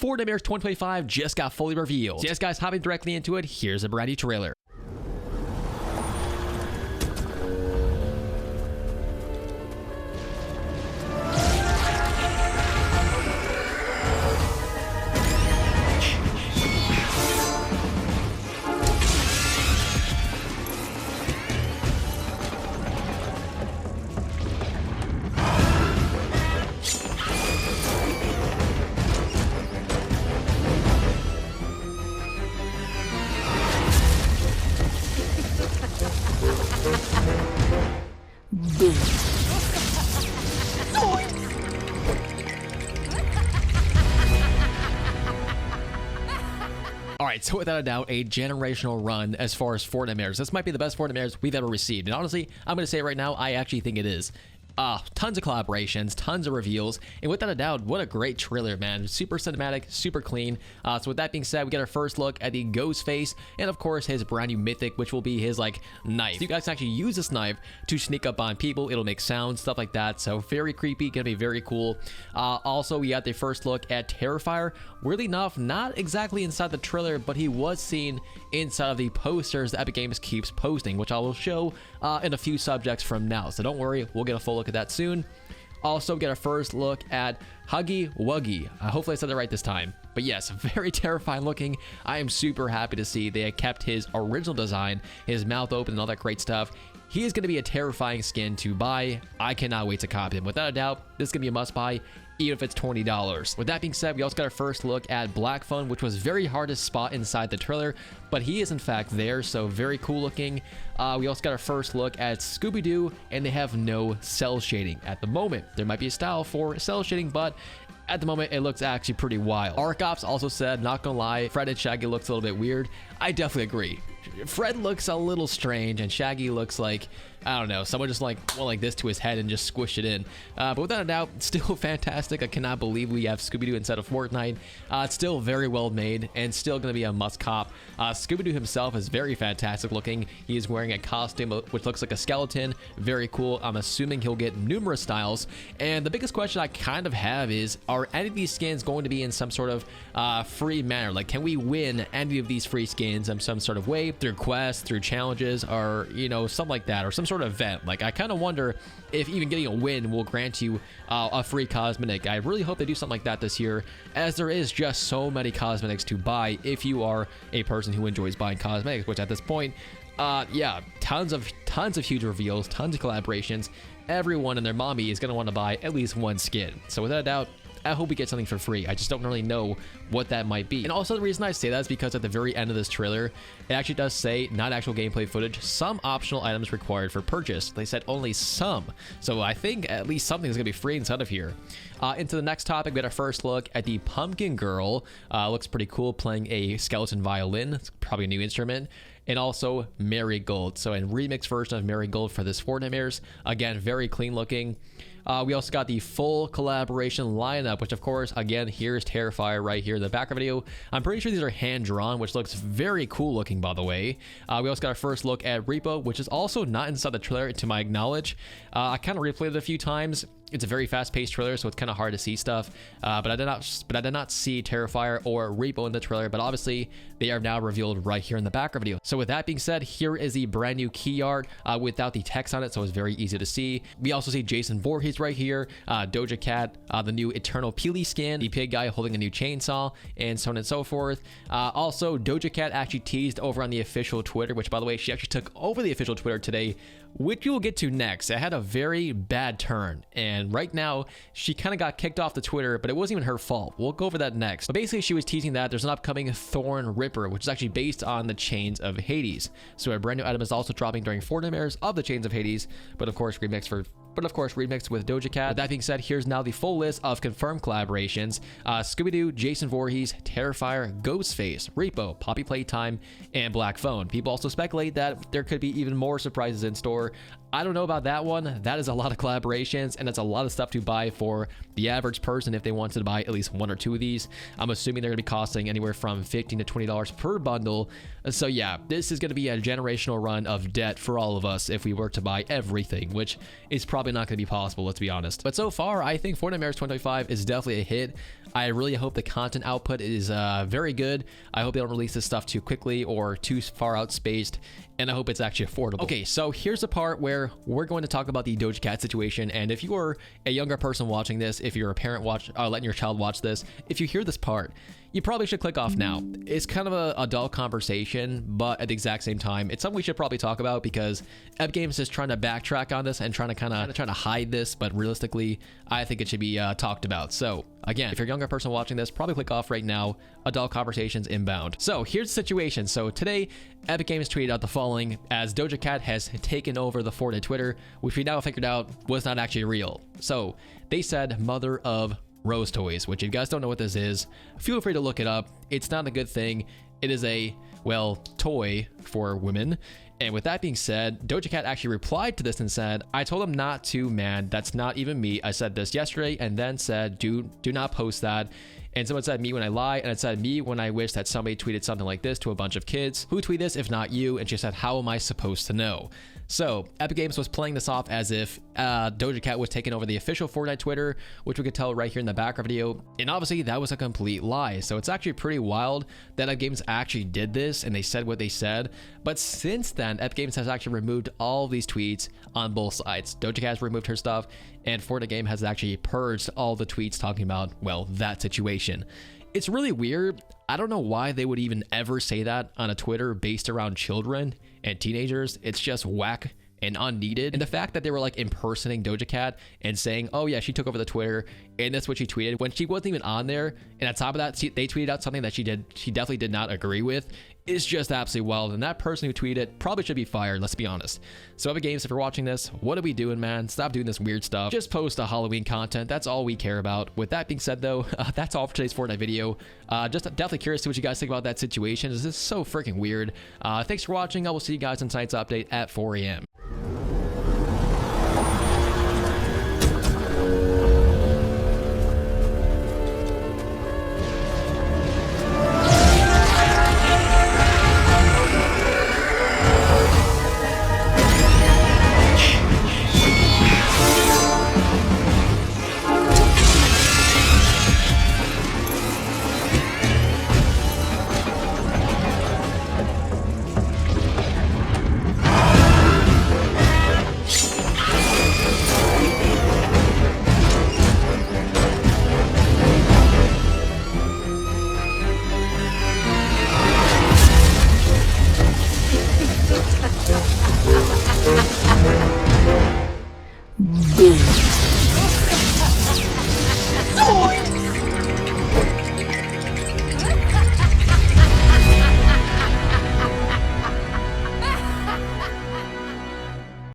Fortnitemares 2025 just got fully revealed. So yes, guys, hopping directly into it, here's a brand new trailer. Alright, so without a doubt, a generational run as far as Fortnitemares. This might be the best Fortnitemares we've ever received. And honestly, I'm going to say it right now, I actually think it is. Tons of collaborations, tons of reveals, and without a doubt, what a great trailer, man. Super cinematic, super clean. So with that being said, we get our first look at the ghost face, and of course his brand new mythic, which will be his knife. You guys can actually use this knife to sneak up on people. It'll make sounds, stuff like that. So very creepy, gonna be very cool. Also, we got the first look at Terrifier. Weirdly enough, not exactly inside the trailer, but he was seen inside of the posters that Epic Games keeps posting, which I will show in a few subjects from now. So don't worry, we'll get a full look at that soon. Also get a first look at Huggy Wuggy. Hopefully I said that right this time. But yes, very terrifying looking. I am super happy to see they kept his original design, his mouth open and all that great stuff. He is going to be a terrifying skin to buy. I cannot wait to copy him. Without a doubt, this is going to be a must buy, even if it's $20. With that being said, we also got our first look at Black Phone, which was very hard to spot inside the trailer, but he is in fact there, so very cool looking. We also got our first look at Scooby-Doo, and they have no cell shading at the moment. There might be a style for cell shading, but at the moment, it looks actually pretty wild. ArcOps also said, not gonna lie, Fred and Shaggy looks a little bit weird. I definitely agree. Fred looks a little strange, and Shaggy looks like, I don't know, someone just went like this to his head and just squished it in. But without a doubt, still fantastic. I cannot believe we have Scooby-Doo instead of Fortnite. It's still very well made and still going to be a must cop. Scooby-Doo himself is very fantastic looking. He is wearing a costume which looks like a skeleton. Very cool. I'm assuming he'll get numerous styles. And the biggest question I kind of have is, are any of these skins going to be in some sort of free manner? Like, can we win any of these free skins in some sort of way? Through quests, through challenges, or, you know, something like that, or some sort of event. Like, I kind of wonder if even getting a win will grant you a free cosmetic. I really hope they do something like that this year, as there is just so many cosmetics to buy if you are a person who enjoys buying cosmetics, which at this point, yeah, tons of huge reveals, tons of collaborations. Everyone and their mommy is going to want to buy at least one skin. So without a doubt, I hope we get something for free. I just don't really know what that might be. And also the reason I say that is because at the very end of this trailer, it actually does say, not actual gameplay footage, some optional items required for purchase. They said only some. So I think at least something is going to be free inside of here. Into the next topic, we got our first look at the Pumpkin Girl. Looks pretty cool, playing a skeleton violin. It's probably a new instrument. And also Marigold. So a remix version of Marigold for this Fortnitemares. Again, very clean looking. We also got the full collaboration lineup, which of course, again, here's Terrifier right here in the background video. I'm pretty sure these are hand-drawn, which looks very cool looking, by the way. We also got our first look at Repo, which is also not inside the trailer, to my knowledge. I kind of replayed it a few times. It's a very fast-paced trailer, so it's kind of hard to see stuff. But I did not see Terrifier or Repo in the trailer, but obviously they are now revealed right here in the background video. So with that being said, here is the brand new key art without the text on it, so it's very easy to see. We also see Jason Voorhees right here, Doja Cat, the new Eternal Peely skin, the pig guy holding a new chainsaw, and so on and so forth. Also, Doja Cat actually teased over on the official Twitter, which by the way, she actually took over the official Twitter today, which we will get to next. It had a very bad turn, and right now she kind of got kicked off the Twitter, but it wasn't even her fault. We'll go over that next. But basically, she was teasing that there's an upcoming Thorn Ripper, which is actually based on the Chains of Hades. So a brand new item is also dropping during Fortnitemares of the Chains of Hades, but of course remixed with Doja Cat. With that being said, here's now the full list of confirmed collaborations. Scooby-Doo, Jason Voorhees, Terrifier, Ghostface, Repo, Poppy Playtime, and Black Phone. People also speculate that there could be even more surprises in store. I don't know about that one. That is a lot of collaborations, and that's a lot of stuff to buy for the average person if they wanted to buy at least one or two of these. I'm assuming they're going to be costing anywhere from $15 to $20 per bundle. So yeah, this is going to be a generational run of debt for all of us if we were to buy everything, which is probably probably not going to be possible, let's be honest. But so far, I think Fortnitemares 2025 is definitely a hit. I really hope the content output is very good. I hope they don't release this stuff too quickly or too far out spaced, and I hope it's actually affordable. Okay, so here's the part where we're going to talk about the Doja Cat situation, and if you are a younger person watching this, if you're a parent letting your child watch this, if you hear this part, you probably should click off now. It's kind of a adult conversation, but at the exact same time, it's something we should probably talk about because Epic Games is trying to backtrack on this and trying to hide this, but realistically, I think it should be talked about. So again, if you're a younger person watching this, probably click off right now. Adult conversations inbound. So here's the situation. So today, Epic Games tweeted out the following, as Doja Cat has taken over the Fortnite Twitter, which we now figured out was not actually real. So they said mother of Rose Toys, which if you guys don't know what this is, feel free to look it up. It's not a good thing. It is a, well, toy for women. And with that being said, Doja Cat actually replied to this and said, I told him not to, man. That's not even me. I said this yesterday and then said, do not post that. And someone said me when I lie, and it said me when I wish that somebody tweeted something like this to a bunch of kids. Who tweeted this if not you? And she said, how am I supposed to know? So Epic Games was playing this off as if Doja Cat was taking over the official Fortnite Twitter, which we could tell right here in the background video. And obviously that was a complete lie. So it's actually pretty wild that Epic Games actually did this and they said what they said. But since then, Epic Games has actually removed all of these tweets on both sides. Doja Cat has removed her stuff, and Fortnite Game has actually purged all the tweets talking about, well, that situation. It's really weird. I don't know why they would even ever say that on a Twitter based around children and teenagers. It's just whack and unneeded. And the fact that they were like impersonating Doja Cat and saying, oh yeah, she took over the Twitter and that's what she tweeted when she wasn't even on there. And on top of that, they tweeted out something that she definitely did not agree with. It's just absolutely wild. And that person who tweeted it probably should be fired, let's be honest. So Epic Games, if you're watching this, what are we doing, man? Stop doing this weird stuff. Just post a Halloween content. That's all we care about. With that being said though, that's all for today's Fortnite video. Just definitely curious to what you guys think about that situation. This is so freaking weird. Thanks for watching. I will see you guys in tonight's update at 4 a.m.